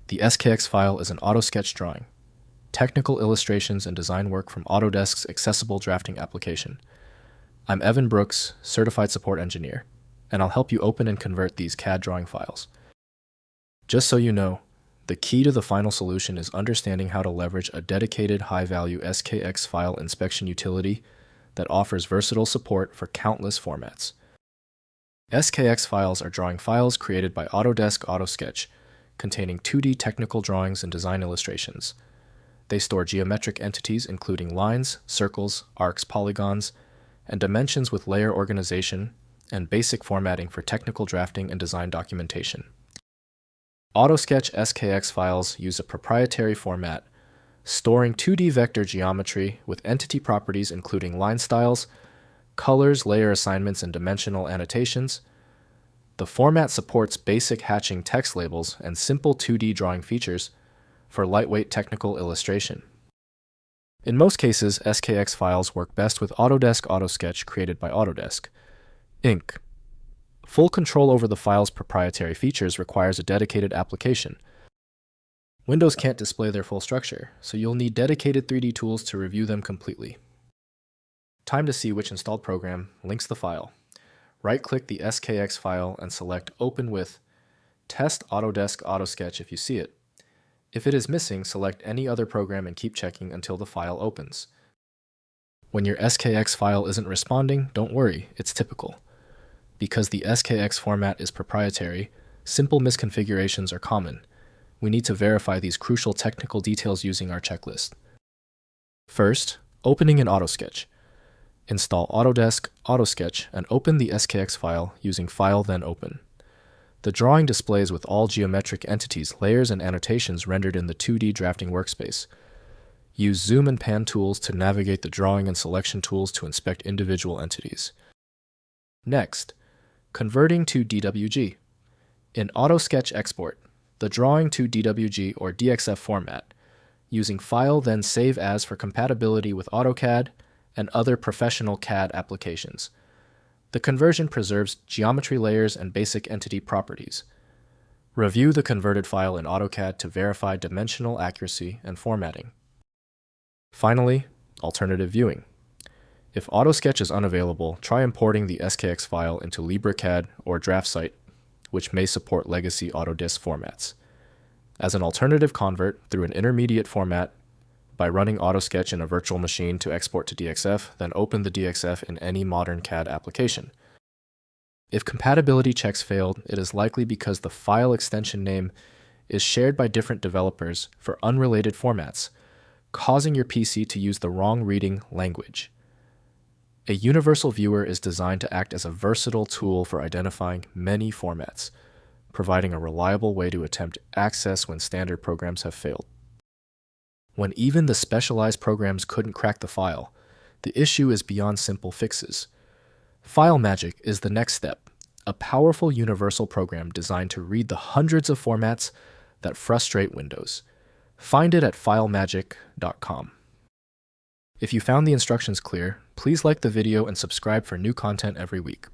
The SKX file is an AutoSketch drawing, technical illustrations and design work from Autodesk's accessible drafting application. I'm Evan Brooks, Certified Support Engineer, and I'll help you open and convert these CAD drawing files. Just so you know, the key to the final solution is understanding how to leverage a dedicated high-value SKX file inspection utility that offers versatile support for countless formats. SKX files are drawing files created by Autodesk AutoSketch, containing 2D technical drawings and design illustrations. They store geometric entities including lines, circles, arcs, polygons, and dimensions with layer organization and basic formatting for technical drafting and design documentation. AutoSketch SKX files use a proprietary format, storing 2D vector geometry with entity properties including line styles, colors, layer assignments, and dimensional annotations. The format supports basic hatching text labels and simple 2D drawing features for lightweight technical illustration. In most cases, SKX files work best with Autodesk AutoSketch created by Autodesk, Inc. Full control over the file's proprietary features requires a dedicated application. Windows can't display their full structure, so you'll need dedicated 3D tools to review them completely. Time to see which installed program links the file. Right-click the SKX file and select Open with. Test Autodesk AutoSketch if you see it. If it is missing, select any other program and keep checking until the file opens. When your SKX file isn't responding, don't worry, it's typical. Because the SKX format is proprietary, simple misconfigurations are common. We need to verify these crucial technical details using our checklist. First, opening in AutoSketch. Install Autodesk AutoSketch and open the SKX file using File then Open. The drawing displays with all geometric entities, layers, and annotations rendered in the 2D drafting workspace. Use Zoom and Pan tools to navigate the drawing and selection tools to inspect individual entities. Next, converting to DWG. In AutoSketch Export, the drawing to DWG or DXF format, using File then Save As for compatibility with AutoCAD and other professional CAD applications. The conversion preserves geometry layers and basic entity properties. Review the converted file in AutoCAD to verify dimensional accuracy and formatting. Finally, alternative viewing. If AutoSketch is unavailable, try importing the SKX file into LibreCAD or DraftSite, which may support legacy Autodesk formats. As an alternative convert through an intermediate format, by running AutoSketch in a virtual machine to export to DXF, then open the DXF in any modern CAD application. If compatibility checks failed, it is likely because the file extension name is shared by different developers for unrelated formats, causing your PC to use the wrong reading language. A universal viewer is designed to act as a versatile tool for identifying many formats, providing a reliable way to attempt access when standard programs have failed. When even the specialized programs couldn't crack the file, the issue is beyond simple fixes. FileMagick is the next step, a powerful universal program designed to read the hundreds of formats that frustrate Windows. Find it at filemagick.com. If you found the instructions clear, please like the video and subscribe for new content every week.